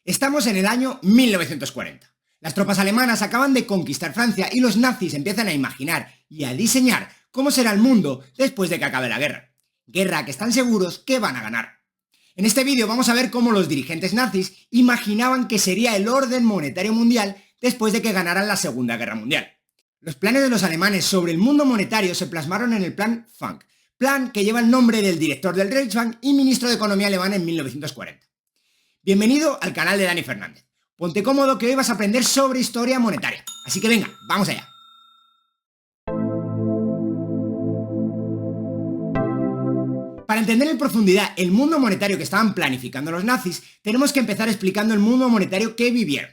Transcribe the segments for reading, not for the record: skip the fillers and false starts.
Estamos en el año 1940. Las tropas alemanas acaban de conquistar Francia y los nazis empiezan a imaginar y a diseñar cómo será el mundo después de que acabe la guerra. Guerra que están seguros que van a ganar. En este vídeo vamos a ver cómo los dirigentes nazis imaginaban que sería el orden monetario mundial después de que ganaran la Segunda Guerra Mundial. Los planes de los alemanes sobre el mundo monetario se plasmaron en el Plan Funk, plan que lleva el nombre del director del Reichsbank y ministro de Economía alemán en 1940. Bienvenido al canal de Dani Fernández. Ponte cómodo que hoy vas a aprender sobre historia monetaria. Así que venga, vamos allá. Para entender en profundidad el mundo monetario que estaban planificando los nazis, tenemos que empezar explicando el mundo monetario que vivieron.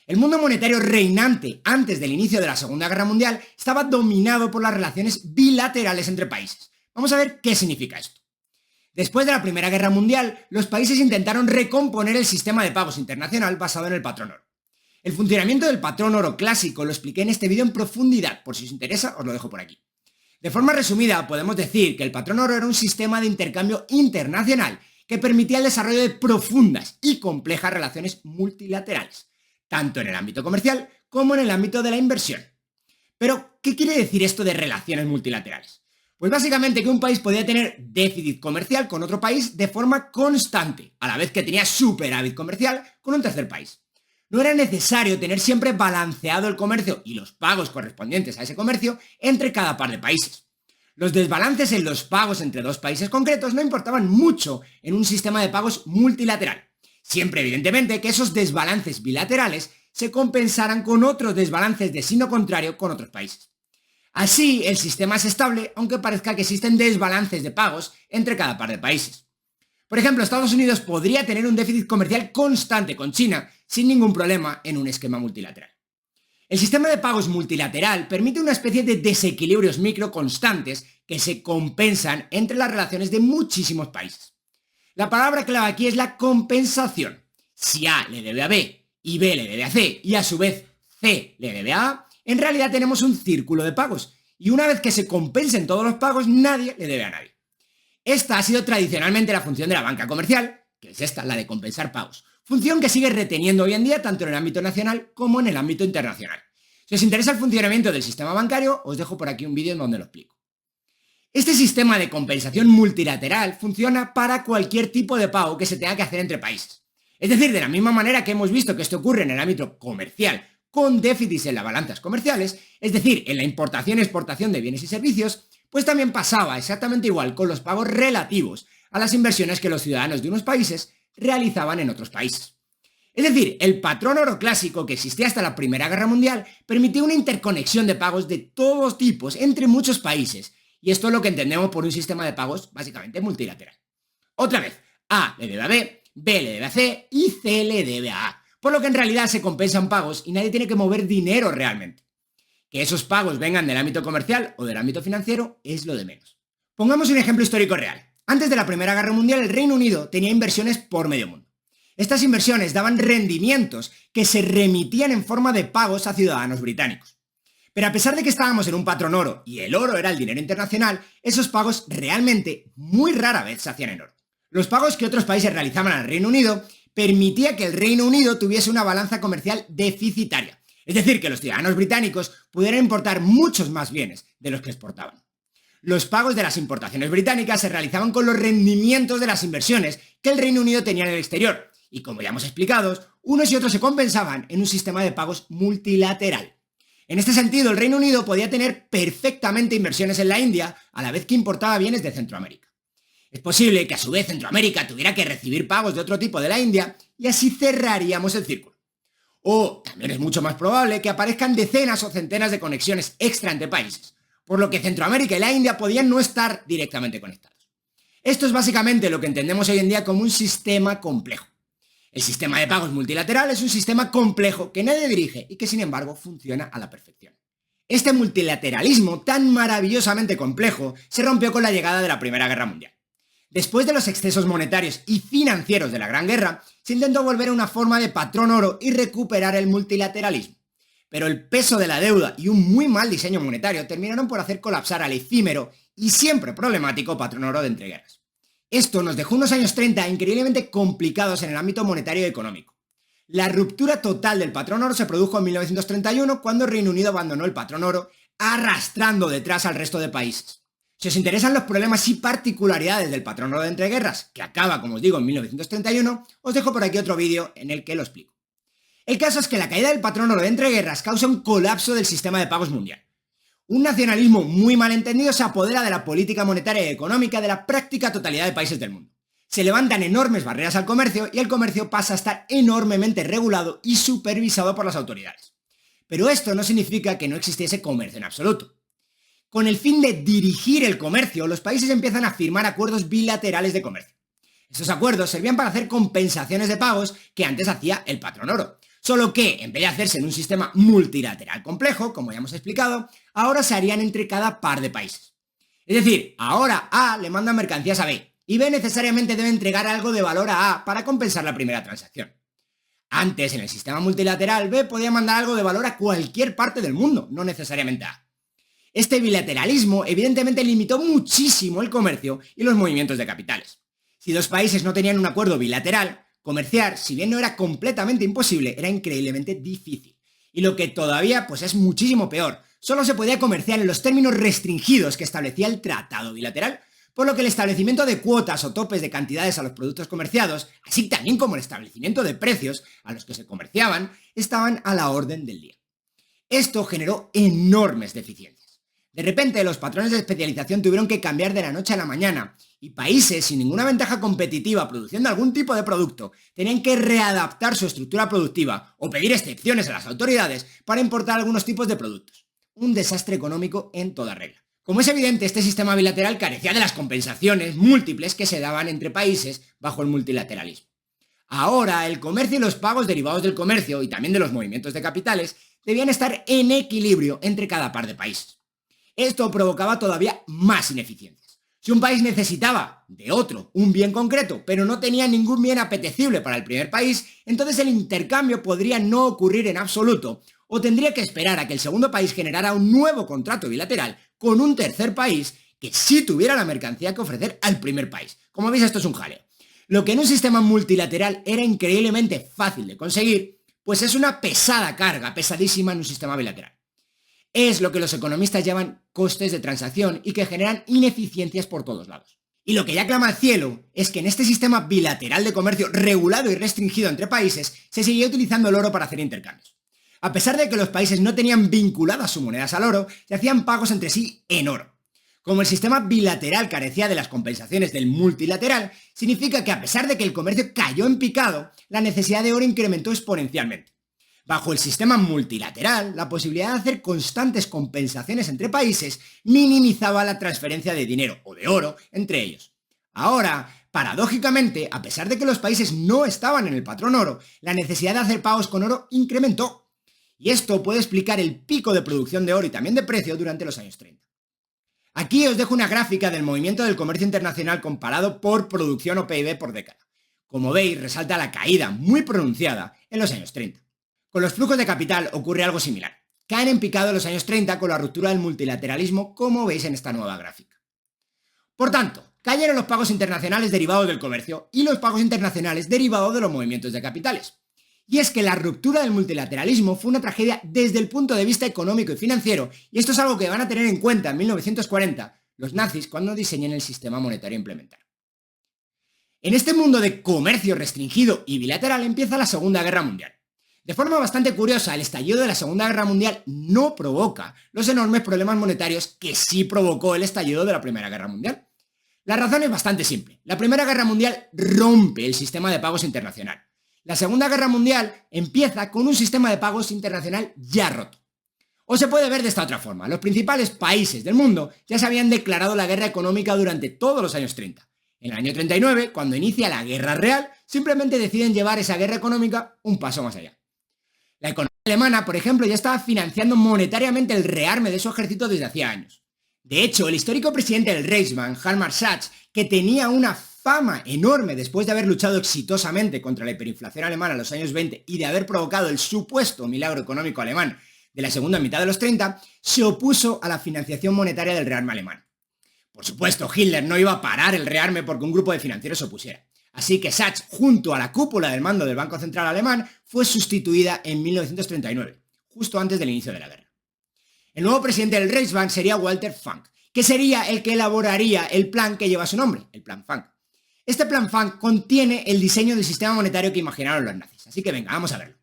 El mundo monetario reinante antes del inicio de la Segunda Guerra Mundial estaba dominado por las relaciones bilaterales entre países. Vamos a ver qué significa esto. Después de la Primera Guerra Mundial, los países intentaron recomponer el sistema de pagos internacional basado en el patrón oro. El funcionamiento del patrón oro clásico lo expliqué en este vídeo en profundidad, por si os interesa os lo dejo por aquí. De forma resumida, podemos decir que el patrón oro era un sistema de intercambio internacional que permitía el desarrollo de profundas y complejas relaciones multilaterales, tanto en el ámbito comercial como en el ámbito de la inversión. Pero, ¿qué quiere decir esto de relaciones multilaterales? Pues básicamente que un país podía tener déficit comercial con otro país de forma constante, a la vez que tenía superávit comercial con un tercer país. No era necesario tener siempre balanceado el comercio y los pagos correspondientes a ese comercio entre cada par de países. Los desbalances en los pagos entre dos países concretos no importaban mucho en un sistema de pagos multilateral, siempre evidentemente que esos desbalances bilaterales se compensaran con otros desbalances de signo contrario con otros países. Así, el sistema es estable, aunque parezca que existen desbalances de pagos entre cada par de países. Por ejemplo, Estados Unidos podría tener un déficit comercial constante con China sin ningún problema en un esquema multilateral. El sistema de pagos multilateral permite una especie de desequilibrios micro constantes que se compensan entre las relaciones de muchísimos países. La palabra clave aquí es la compensación. Si A le debe a B y B le debe a C y a su vez C le debe a A, en realidad tenemos un círculo de pagos y una vez que se compensen todos los pagos, nadie le debe a nadie. Esta ha sido tradicionalmente la función de la banca comercial, que es esta, la de compensar pagos, función que sigue reteniendo hoy en día tanto en el ámbito nacional como en el ámbito internacional. Si os interesa el funcionamiento del sistema bancario, os dejo por aquí un vídeo en donde lo explico. Este sistema de compensación multilateral funciona para cualquier tipo de pago que se tenga que hacer entre países. Es decir, de la misma manera que hemos visto que esto ocurre en el ámbito comercial, con déficits en las balanzas comerciales, es decir, en la importación y exportación de bienes y servicios, pues también pasaba exactamente igual con los pagos relativos a las inversiones que los ciudadanos de unos países realizaban en otros países. Es decir, el patrón oro clásico que existía hasta la Primera Guerra Mundial permitía una interconexión de pagos de todos tipos entre muchos países, y esto es lo que entendemos por un sistema de pagos básicamente multilateral. Otra vez, A le debe a B, B le debe a C y C le debe a A, por lo que en realidad se compensan pagos y nadie tiene que mover dinero realmente. Que esos pagos vengan del ámbito comercial o del ámbito financiero es lo de menos. Pongamos un ejemplo histórico real. Antes de la Primera Guerra Mundial, el Reino Unido tenía inversiones por medio mundo. Estas inversiones daban rendimientos que se remitían en forma de pagos a ciudadanos británicos. Pero a pesar de que estábamos en un patrón oro y el oro era el dinero internacional, esos pagos realmente muy rara vez se hacían en oro. Los pagos que otros países realizaban al Reino Unido permitía que el Reino Unido tuviese una balanza comercial deficitaria, es decir, que los ciudadanos británicos pudieran importar muchos más bienes de los que exportaban. Los pagos de las importaciones británicas se realizaban con los rendimientos de las inversiones que el Reino Unido tenía en el exterior, y como ya hemos explicado, unos y otros se compensaban en un sistema de pagos multilateral. En este sentido, el Reino Unido podía tener perfectamente inversiones en la India a la vez que importaba bienes de Centroamérica. Es posible que a su vez Centroamérica tuviera que recibir pagos de otro tipo de la India y así cerraríamos el círculo. O también es mucho más probable que aparezcan decenas o centenas de conexiones extra entre países, por lo que Centroamérica y la India podían no estar directamente conectados. Esto es básicamente lo que entendemos hoy en día como un sistema complejo. El sistema de pagos multilateral es un sistema complejo que nadie dirige y que sin embargo funciona a la perfección. Este multilateralismo tan maravillosamente complejo se rompió con la llegada de la Primera Guerra Mundial. Después de los excesos monetarios y financieros de la Gran Guerra, se intentó volver a una forma de patrón oro y recuperar el multilateralismo. Pero el peso de la deuda y un muy mal diseño monetario terminaron por hacer colapsar al efímero y siempre problemático patrón oro de entreguerras. Esto nos dejó unos años 30 increíblemente complicados en el ámbito monetario y económico. La ruptura total del patrón oro se produjo en 1931 cuando Reino Unido abandonó el patrón oro, arrastrando detrás al resto de países. Si os interesan los problemas y particularidades del patrón oro de entreguerras, que acaba, como os digo, en 1931, os dejo por aquí otro vídeo en el que lo explico. El caso es que la caída del patrón oro de entreguerras causa un colapso del sistema de pagos mundial. Un nacionalismo muy mal entendido se apodera de la política monetaria y económica de la práctica totalidad de países del mundo. Se levantan enormes barreras al comercio y el comercio pasa a estar enormemente regulado y supervisado por las autoridades. Pero esto no significa que no existiese comercio en absoluto. Con el fin de dirigir el comercio, los países empiezan a firmar acuerdos bilaterales de comercio. Estos acuerdos servían para hacer compensaciones de pagos que antes hacía el patrón oro. Solo que, en vez de hacerse en un sistema multilateral complejo, como ya hemos explicado, ahora se harían entre cada par de países. Es decir, ahora A le manda mercancías a B, y B necesariamente debe entregar algo de valor a A para compensar la primera transacción. Antes, en el sistema multilateral, B podía mandar algo de valor a cualquier parte del mundo, no necesariamente a A. Este bilateralismo evidentemente limitó muchísimo el comercio y los movimientos de capitales. Si dos países no tenían un acuerdo bilateral, comerciar, si bien no era completamente imposible, era increíblemente difícil. Y lo que todavía es muchísimo peor, solo se podía comerciar en los términos restringidos que establecía el tratado bilateral, por lo que el establecimiento de cuotas o topes de cantidades a los productos comerciados, así también como el establecimiento de precios a los que se comerciaban, estaban a la orden del día. Esto generó enormes deficiencias. De repente, los patrones de especialización tuvieron que cambiar de la noche a la mañana, y países sin ninguna ventaja competitiva produciendo algún tipo de producto tenían que readaptar su estructura productiva o pedir excepciones a las autoridades para importar algunos tipos de productos. Un desastre económico en toda regla. Como es evidente, este sistema bilateral carecía de las compensaciones múltiples que se daban entre países bajo el multilateralismo. Ahora, el comercio y los pagos derivados del comercio y también de los movimientos de capitales debían estar en equilibrio entre cada par de países. Esto provocaba todavía más ineficiencias. Si un país necesitaba de otro un bien concreto, pero no tenía ningún bien apetecible para el primer país, entonces el intercambio podría no ocurrir en absoluto, o tendría que esperar a que el segundo país generara un nuevo contrato bilateral con un tercer país que sí tuviera la mercancía que ofrecer al primer país. Como veis, esto es un jaleo. Lo que en un sistema multilateral era increíblemente fácil de conseguir, pues es una pesada carga, pesadísima en un sistema bilateral. Es lo que los economistas llaman costes de transacción y que generan ineficiencias por todos lados. Y lo que ya clama al cielo es que en este sistema bilateral de comercio regulado y restringido entre países se seguía utilizando el oro para hacer intercambios. A pesar de que los países no tenían vinculadas sus monedas al oro, se hacían pagos entre sí en oro. Como el sistema bilateral carecía de las compensaciones del multilateral, significa que a pesar de que el comercio cayó en picado, la necesidad de oro incrementó exponencialmente. Bajo el sistema multilateral, la posibilidad de hacer constantes compensaciones entre países minimizaba la transferencia de dinero o de oro entre ellos. Ahora, paradójicamente, a pesar de que los países no estaban en el patrón oro, la necesidad de hacer pagos con oro incrementó. Y esto puede explicar el pico de producción de oro y también de precio durante los años 30. Aquí os dejo una gráfica del movimiento del comercio internacional comparado por producción o PIB por década. Como veis, resalta la caída muy pronunciada en los años 30. Con los flujos de capital ocurre algo similar. Caen en picado en los años 30 con la ruptura del multilateralismo, como veis en esta nueva gráfica. Por tanto, cayeron los pagos internacionales derivados del comercio y los pagos internacionales derivados de los movimientos de capitales. Y es que la ruptura del multilateralismo fue una tragedia desde el punto de vista económico y financiero, y esto es algo que van a tener en cuenta en 1940 los nazis cuando diseñen el sistema monetario a implementar. En este mundo de comercio restringido y bilateral empieza la Segunda Guerra Mundial. De forma bastante curiosa, el estallido de la Segunda Guerra Mundial no provoca los enormes problemas monetarios que sí provocó el estallido de la Primera Guerra Mundial. La razón es bastante simple. La Primera Guerra Mundial rompe el sistema de pagos internacional. La Segunda Guerra Mundial empieza con un sistema de pagos internacional ya roto. O se puede ver de esta otra forma. Los principales países del mundo ya se habían declarado la guerra económica durante todos los años 30. En el año 39, cuando inicia la guerra real, simplemente deciden llevar esa guerra económica un paso más allá. La economía alemana, por ejemplo, ya estaba financiando monetariamente el rearme de su ejército desde hacía años. De hecho, el histórico presidente del Reichsbank, Hjalmar Schacht, que tenía una fama enorme después de haber luchado exitosamente contra la hiperinflación alemana en los años 20 y de haber provocado el supuesto milagro económico alemán de la segunda mitad de los 30, se opuso a la financiación monetaria del rearme alemán. Por supuesto, Hitler no iba a parar el rearme porque un grupo de financieros se opusiera. Así que Sachs, junto a la cúpula del mando del Banco Central alemán, fue sustituida en 1939, justo antes del inicio de la guerra. El nuevo presidente del Reichsbank sería Walter Funk, que sería el que elaboraría el plan que lleva su nombre, el Plan Funk. Este Plan Funk contiene el diseño del sistema monetario que imaginaron los nazis, así que venga, vamos a verlo.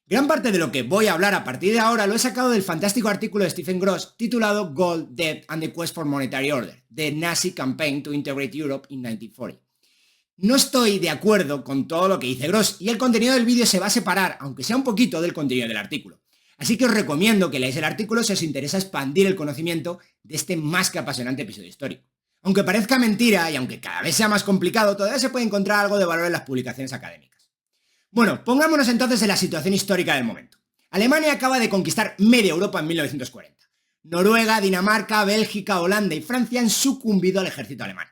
Gran parte de lo que voy a hablar a partir de ahora lo he sacado del fantástico artículo de Stephen Gross titulado Gold, Debt and the Quest for Monetary Order, The Nazi Campaign to Integrate Europe in 1940. No estoy de acuerdo con todo lo que dice Gross y el contenido del vídeo se va a separar, aunque sea un poquito, del contenido del artículo. Así que os recomiendo que leáis el artículo si os interesa expandir el conocimiento de este más que apasionante episodio histórico. Aunque parezca mentira y aunque cada vez sea más complicado, todavía se puede encontrar algo de valor en las publicaciones académicas. Bueno, pongámonos entonces en la situación histórica del momento. Alemania acaba de conquistar media Europa en 1940. Noruega, Dinamarca, Bélgica, Holanda y Francia han sucumbido al ejército alemán.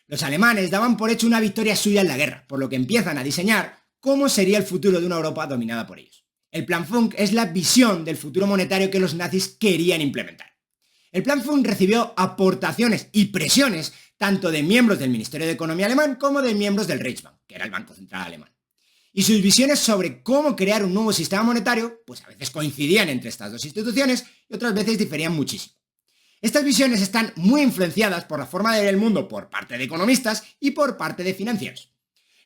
Los alemanes daban por hecho una victoria suya en la guerra, por lo que empiezan a diseñar cómo sería el futuro de una Europa dominada por ellos. El Plan Funk es la visión del futuro monetario que los nazis querían implementar. El Plan Funk recibió aportaciones y presiones tanto de miembros del Ministerio de Economía alemán como de miembros del Reichsbank, que era el Banco Central alemán. Y sus visiones sobre cómo crear un nuevo sistema monetario, pues a veces coincidían entre estas dos instituciones y otras veces diferían muchísimo. Estas visiones están muy influenciadas por la forma de ver el mundo por parte de economistas y por parte de financieros.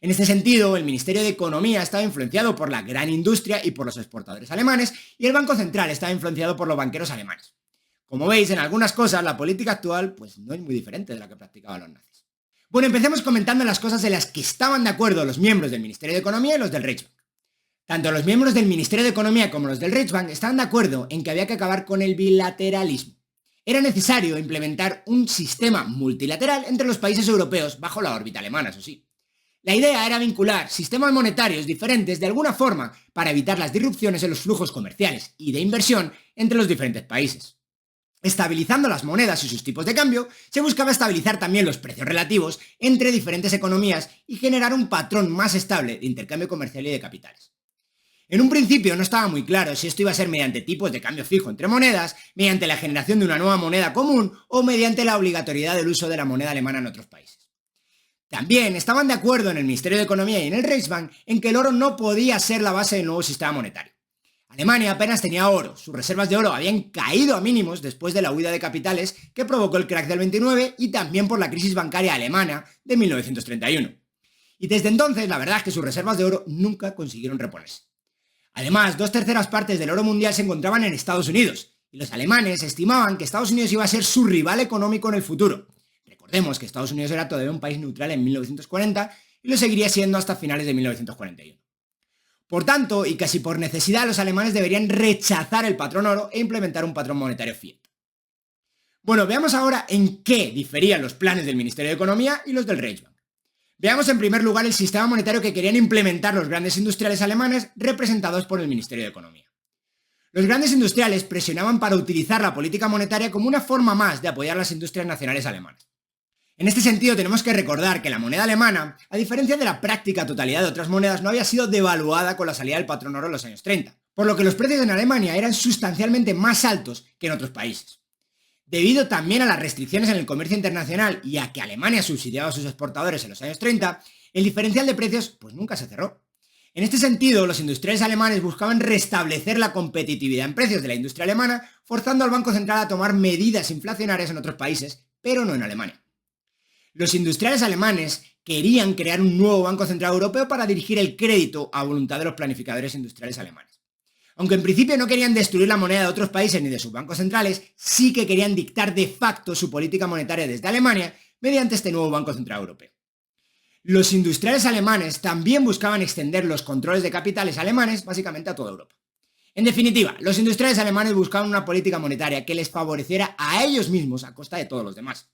En este sentido, el Ministerio de Economía estaba influenciado por la gran industria y por los exportadores alemanes, y el Banco Central estaba influenciado por los banqueros alemanes. Como veis, en algunas cosas la política actual pues no es muy diferente de la que practicaban los nazis. Bueno, empecemos comentando las cosas en las que estaban de acuerdo los miembros del Ministerio de Economía y los del Reichsbank. Tanto los miembros del Ministerio de Economía como los del Reichsbank estaban de acuerdo en que había que acabar con el bilateralismo. Era necesario implementar un sistema multilateral entre los países europeos bajo la órbita alemana, eso sí. La idea era vincular sistemas monetarios diferentes de alguna forma para evitar las disrupciones en los flujos comerciales y de inversión entre los diferentes países. Estabilizando las monedas y sus tipos de cambio, se buscaba estabilizar también los precios relativos entre diferentes economías y generar un patrón más estable de intercambio comercial y de capitales. En un principio no estaba muy claro si esto iba a ser mediante tipos de cambio fijo entre monedas, mediante la generación de una nueva moneda común o mediante la obligatoriedad del uso de la moneda alemana en otros países. También estaban de acuerdo en el Ministerio de Economía y en el Reichsbank en que el oro no podía ser la base del nuevo sistema monetario. Alemania apenas tenía oro, sus reservas de oro habían caído a mínimos después de la huida de capitales que provocó el crack del 29 y también por la crisis bancaria alemana de 1931. Y desde entonces la verdad es que sus reservas de oro nunca consiguieron reponerse. Además, 2/3 partes del oro mundial se encontraban en Estados Unidos, y los alemanes estimaban que Estados Unidos iba a ser su rival económico en el futuro. Recordemos que Estados Unidos era todavía un país neutral en 1940 y lo seguiría siendo hasta finales de 1941. Por tanto, y casi por necesidad, los alemanes deberían rechazar el patrón oro e implementar un patrón monetario fiat. Bueno, veamos ahora en qué diferían los planes del Ministerio de Economía y los del Reichsbank. Veamos en primer lugar el sistema monetario que querían implementar los grandes industriales alemanes representados por el Ministerio de Economía. Los grandes industriales presionaban para utilizar la política monetaria como una forma más de apoyar las industrias nacionales alemanas. En este sentido tenemos que recordar que la moneda alemana, a diferencia de la práctica totalidad de otras monedas, no había sido devaluada con la salida del patrón oro en los años 30, por lo que los precios en Alemania eran sustancialmente más altos que en otros países. Debido también a las restricciones en el comercio internacional y a que Alemania subsidiaba a sus exportadores en los años 30, el diferencial de precios pues nunca se cerró. En este sentido, los industriales alemanes buscaban restablecer la competitividad en precios de la industria alemana, forzando al Banco Central a tomar medidas inflacionarias en otros países, pero no en Alemania. Los industriales alemanes querían crear un nuevo Banco Central Europeo para dirigir el crédito a voluntad de los planificadores industriales alemanes. Aunque en principio no querían destruir la moneda de otros países ni de sus bancos centrales, sí que querían dictar de facto su política monetaria desde Alemania mediante este nuevo Banco Central Europeo. Los industriales alemanes también buscaban extender los controles de capitales alemanes básicamente a toda Europa. En definitiva, los industriales alemanes buscaban una política monetaria que les favoreciera a ellos mismos a costa de todos los demás.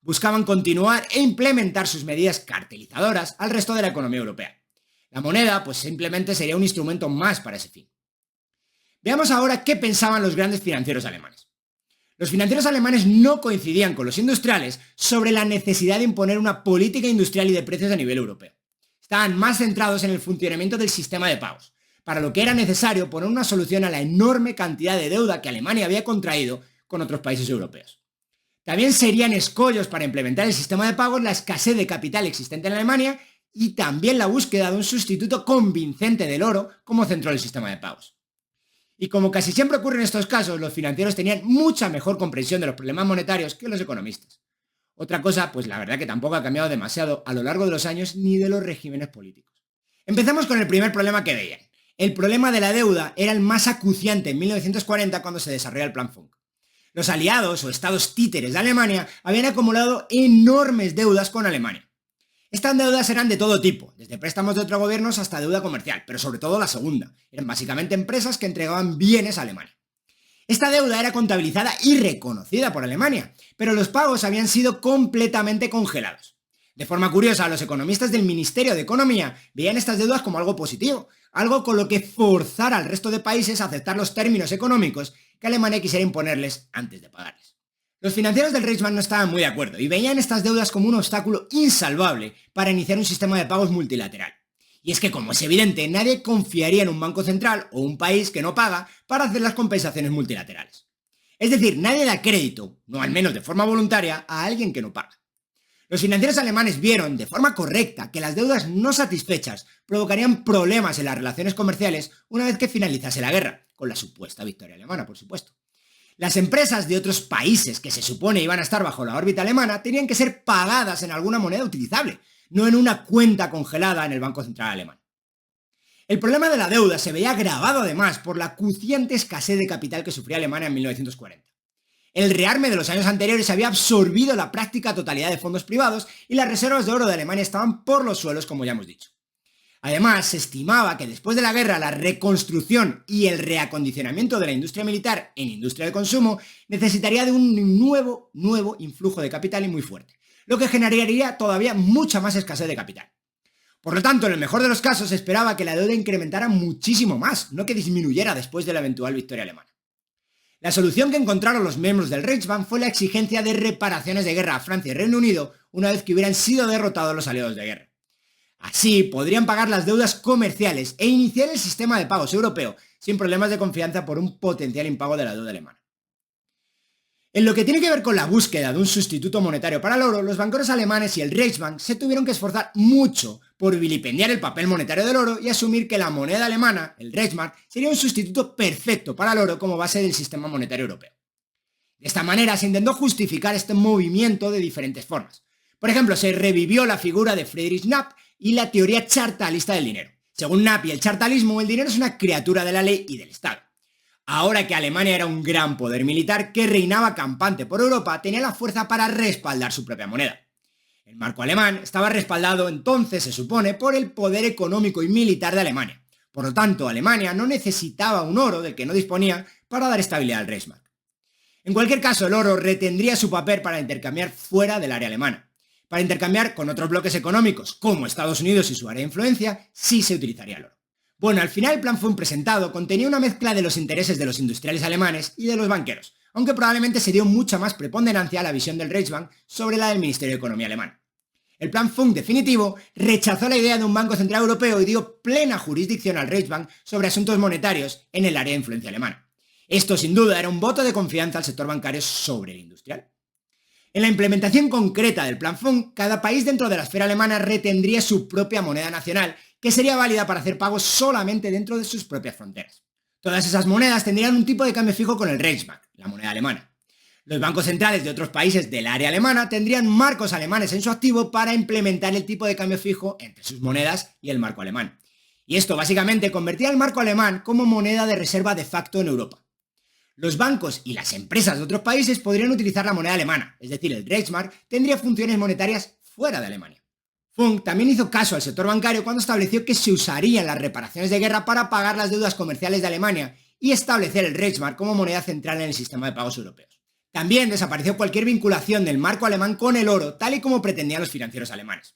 Buscaban continuar e implementar sus medidas cartelizadoras al resto de la economía europea. La moneda, pues simplemente sería un instrumento más para ese fin. Veamos ahora qué pensaban los grandes financieros alemanes. Los financieros alemanes no coincidían con los industriales sobre la necesidad de imponer una política industrial y de precios a nivel europeo. Estaban más centrados en el funcionamiento del sistema de pagos, para lo que era necesario poner una solución a la enorme cantidad de deuda que Alemania había contraído con otros países europeos. También serían escollos para implementar el sistema de pagos la escasez de capital existente en Alemania, y también la búsqueda de un sustituto convincente del oro como centro del sistema de pagos. Y como casi siempre ocurre en estos casos, los financieros tenían mucha mejor comprensión de los problemas monetarios que los economistas. Otra cosa, pues la verdad que tampoco ha cambiado demasiado a lo largo de los años ni de los regímenes políticos. Empezamos con el primer problema que veían. El problema de la deuda era el más acuciante en 1940 cuando se desarrolla el Plan Funk. Los aliados o estados títeres de Alemania habían acumulado enormes deudas con Alemania. Estas deudas eran de todo tipo, desde préstamos de otros gobiernos hasta deuda comercial, pero sobre todo la segunda. Eran básicamente empresas que entregaban bienes a Alemania. Esta deuda era contabilizada y reconocida por Alemania, pero los pagos habían sido completamente congelados. De forma curiosa, los economistas del Ministerio de Economía veían estas deudas como algo positivo, algo con lo que forzar al resto de países a aceptar los términos económicos que Alemania quisiera imponerles antes de pagarles. Los financieros del Reichsbank no estaban muy de acuerdo y veían estas deudas como un obstáculo insalvable para iniciar un sistema de pagos multilateral. Y es que, como es evidente, nadie confiaría en un banco central o un país que no paga para hacer las compensaciones multilaterales. Es decir, nadie da crédito, no al menos de forma voluntaria, a alguien que no paga. Los financieros alemanes vieron, de forma correcta, que las deudas no satisfechas provocarían problemas en las relaciones comerciales una vez que finalizase la guerra, con la supuesta victoria alemana, por supuesto. Las empresas de otros países que se supone iban a estar bajo la órbita alemana tenían que ser pagadas en alguna moneda utilizable, no en una cuenta congelada en el Banco Central alemán. El problema de la deuda se veía agravado además por la acuciante escasez de capital que sufría Alemania en 1940. El rearme de los años anteriores había absorbido la práctica totalidad de fondos privados y las reservas de oro de Alemania estaban por los suelos, como ya hemos dicho. Además, se estimaba que después de la guerra la reconstrucción y el reacondicionamiento de la industria militar en industria de consumo necesitaría de un nuevo influjo de capital y muy fuerte, lo que generaría todavía mucha más escasez de capital. Por lo tanto, en el mejor de los casos se esperaba que la deuda incrementara muchísimo más, no que disminuyera después de la eventual victoria alemana. La solución que encontraron los miembros del Reichsbank fue la exigencia de reparaciones de guerra a Francia y Reino Unido una vez que hubieran sido derrotados los aliados de guerra. Así podrían pagar las deudas comerciales e iniciar el sistema de pagos europeo sin problemas de confianza por un potencial impago de la deuda alemana. En lo que tiene que ver con la búsqueda de un sustituto monetario para el oro, los banqueros alemanes y el Reichsbank se tuvieron que esforzar mucho por vilipendiar el papel monetario del oro y asumir que la moneda alemana, el Reichsmark, sería un sustituto perfecto para el oro como base del sistema monetario europeo. De esta manera se intentó justificar este movimiento de diferentes formas. Por ejemplo, se revivió la figura de Friedrich Knapp y la teoría chartalista del dinero. Según Knapp y el chartalismo, el dinero es una criatura de la ley y del Estado. Ahora que Alemania era un gran poder militar que reinaba campante por Europa, tenía la fuerza para respaldar su propia moneda. El marco alemán estaba respaldado entonces, se supone, por el poder económico y militar de Alemania. Por lo tanto, Alemania no necesitaba un oro del que no disponía para dar estabilidad al Reichsmark. En cualquier caso, el oro retendría su papel para intercambiar fuera del área alemana. Para intercambiar con otros bloques económicos, como Estados Unidos y su área de influencia, sí se utilizaría el oro. Bueno, al final el plan Funk presentado contenía una mezcla de los intereses de los industriales alemanes y de los banqueros, aunque probablemente se dio mucha más preponderancia a la visión del Reichsbank sobre la del Ministerio de Economía alemán. El plan Funk definitivo rechazó la idea de un Banco Central Europeo y dio plena jurisdicción al Reichsbank sobre asuntos monetarios en el área de influencia alemana. Esto sin duda era un voto de confianza al sector bancario sobre el industrial. En la implementación concreta del plan Funk, cada país dentro de la esfera alemana retendría su propia moneda nacional, que sería válida para hacer pagos solamente dentro de sus propias fronteras. Todas esas monedas tendrían un tipo de cambio fijo con el Reichsmark, la moneda alemana. Los bancos centrales de otros países del área alemana tendrían marcos alemanes en su activo para implementar el tipo de cambio fijo entre sus monedas y el marco alemán. Y esto básicamente convertía el marco alemán como moneda de reserva de facto en Europa. Los bancos y las empresas de otros países podrían utilizar la moneda alemana, es decir, el Reichsmark tendría funciones monetarias fuera de Alemania. Funk también hizo caso al sector bancario cuando estableció que se usarían las reparaciones de guerra para pagar las deudas comerciales de Alemania y establecer el Reichsmark como moneda central en el sistema de pagos europeos. También desapareció cualquier vinculación del marco alemán con el oro, tal y como pretendían los financieros alemanes.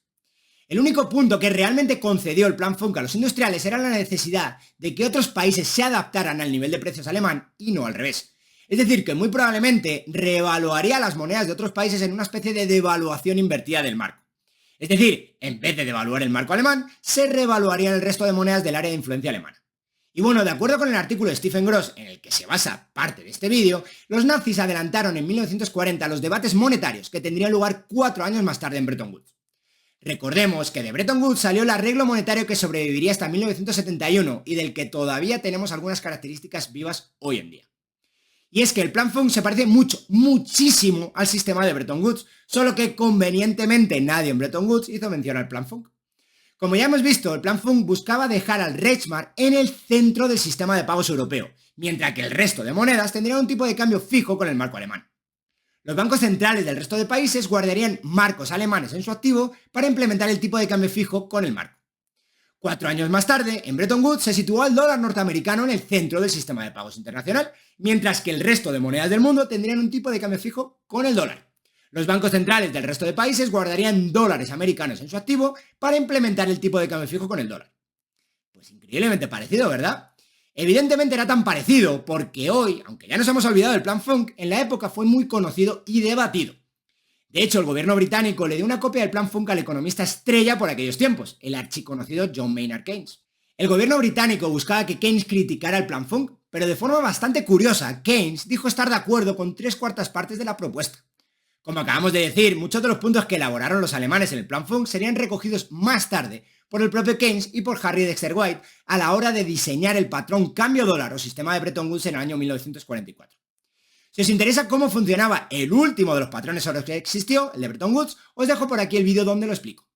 El único punto que realmente concedió el plan Funk a los industriales era la necesidad de que otros países se adaptaran al nivel de precios alemán y no al revés. Es decir, que muy probablemente reevaluaría las monedas de otros países en una especie de devaluación invertida del marco. Es decir, en vez de devaluar el marco alemán, se reevaluarían el resto de monedas del área de influencia alemana. Y bueno, de acuerdo con el artículo de Stephen Gross, en el que se basa parte de este vídeo, los nazis adelantaron en 1940 los debates monetarios que tendrían lugar 4 años más tarde en Bretton Woods. Recordemos que de Bretton Woods salió el arreglo monetario que sobreviviría hasta 1971 y del que todavía tenemos algunas características vivas hoy en día. Y es que el Plan Funk se parece muchísimo al sistema de Bretton Woods, solo que convenientemente nadie en Bretton Woods hizo mención al Plan Funk. Como ya hemos visto, el Plan Funk buscaba dejar al Reichsmark en el centro del sistema de pagos europeo, mientras que el resto de monedas tendrían un tipo de cambio fijo con el marco alemán. Los bancos centrales del resto de países guardarían marcos alemanes en su activo para implementar el tipo de cambio fijo con el marco. 4 años más tarde, en Bretton Woods se situó el dólar norteamericano en el centro del sistema de pagos internacional, mientras que el resto de monedas del mundo tendrían un tipo de cambio fijo con el dólar. Los bancos centrales del resto de países guardarían dólares americanos en su activo para implementar el tipo de cambio fijo con el dólar. Pues increíblemente parecido, ¿verdad? Evidentemente era tan parecido porque hoy, aunque ya nos hemos olvidado del Plan Funk, en la época fue muy conocido y debatido. De hecho, el gobierno británico le dio una copia del Plan Funk al economista estrella por aquellos tiempos, el archiconocido John Maynard Keynes. El gobierno británico buscaba que Keynes criticara el Plan Funk, pero de forma bastante curiosa, Keynes dijo estar de acuerdo con 3/4 partes de la propuesta. Como acabamos de decir, muchos de los puntos que elaboraron los alemanes en el Plan Funk serían recogidos más tarde por el propio Keynes y por Harry Dexter White a la hora de diseñar el patrón cambio dólar o sistema de Bretton Woods en el año 1944. Si os interesa cómo funcionaba el último de los patrones sobre los que existió, el de Bretton Woods, os dejo por aquí el vídeo donde lo explico.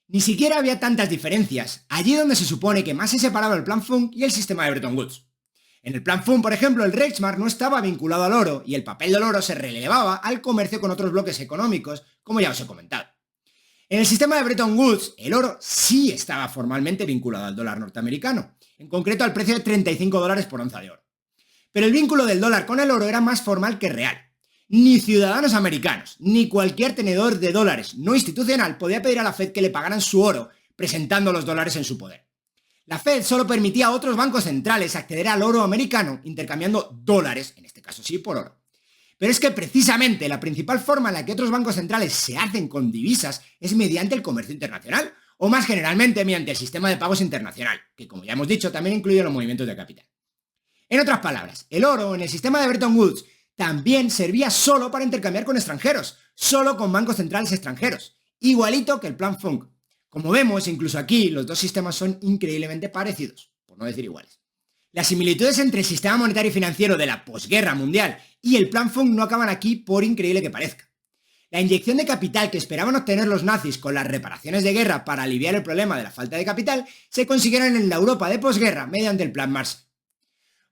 Ni siquiera había tantas diferencias, allí donde se supone que más se separaba el Plan Funk y el sistema de Bretton Woods. En el Plan Funk, por ejemplo, el Reichsmark no estaba vinculado al oro y el papel del oro se relevaba al comercio con otros bloques económicos, como ya os he comentado. En el sistema de Bretton Woods, el oro sí estaba formalmente vinculado al dólar norteamericano, en concreto al precio de 35 dólares por onza de oro. Pero el vínculo del dólar con el oro era más formal que real. Ni ciudadanos americanos, ni cualquier tenedor de dólares no institucional podía pedir a la Fed que le pagaran su oro, presentando los dólares en su poder. La Fed solo permitía a otros bancos centrales acceder al oro americano intercambiando dólares, en este caso sí, por oro. Pero es que precisamente la principal forma en la que otros bancos centrales se hacen con divisas es mediante el comercio internacional, o más generalmente mediante el sistema de pagos internacional, que como ya hemos dicho también incluye los movimientos de capital. En otras palabras, el oro en el sistema de Bretton Woods también servía solo para intercambiar con extranjeros, solo con bancos centrales extranjeros, igualito que el Plan Funk. Como vemos, incluso aquí los dos sistemas son increíblemente parecidos, por no decir iguales. Las similitudes entre el sistema monetario y financiero de la posguerra mundial y el Plan Funk no acaban aquí por increíble que parezca. La inyección de capital que esperaban obtener los nazis con las reparaciones de guerra para aliviar el problema de la falta de capital se consiguieron en la Europa de posguerra mediante el Plan Marshall.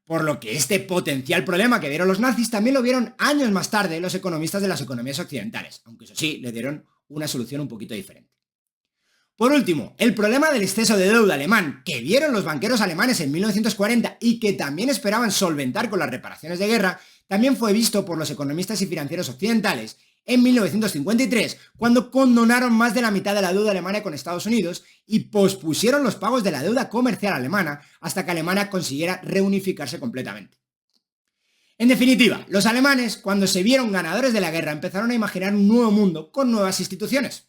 Por lo que este potencial problema que vieron los nazis también lo vieron años más tarde los economistas de las economías occidentales, aunque eso sí, le dieron una solución un poquito diferente. Por último, el problema del exceso de deuda alemán que vieron los banqueros alemanes en 1940 y que también esperaban solventar con las reparaciones de guerra, también fue visto por los economistas y financieros occidentales en 1953, cuando condonaron más de la mitad de la deuda alemana con Estados Unidos y pospusieron los pagos de la deuda comercial alemana hasta que Alemania consiguiera reunificarse completamente. En definitiva, los alemanes, cuando se vieron ganadores de la guerra, empezaron a imaginar un nuevo mundo con nuevas instituciones.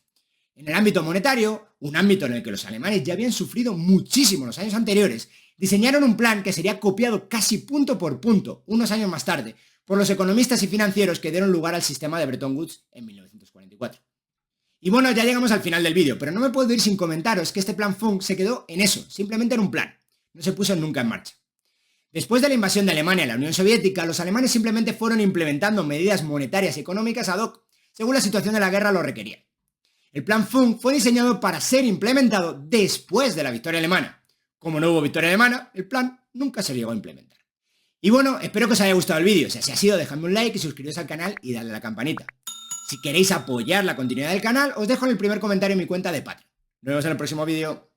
En el ámbito monetario, un ámbito en el que los alemanes ya habían sufrido muchísimo en los años anteriores, diseñaron un plan que sería copiado casi punto por punto unos años más tarde por los economistas y financieros que dieron lugar al sistema de Bretton Woods en 1944. Y bueno, ya llegamos al final del vídeo, pero no me puedo ir sin comentaros que este Plan Funk se quedó en eso, simplemente en un plan, no se puso nunca en marcha. Después de la invasión de Alemania a la Unión Soviética, los alemanes simplemente fueron implementando medidas monetarias y económicas ad hoc, según la situación de la guerra lo requería. El Plan Funk fue diseñado para ser implementado después de la victoria alemana. Como no hubo victoria alemana, el plan nunca se llegó a implementar. Y bueno, espero que os haya gustado el vídeo. Si así ha sido, dejadme un like y suscribiros al canal y dadle a la campanita. Si queréis apoyar la continuidad del canal, os dejo en el primer comentario en mi cuenta de Patreon. Nos vemos en el próximo vídeo.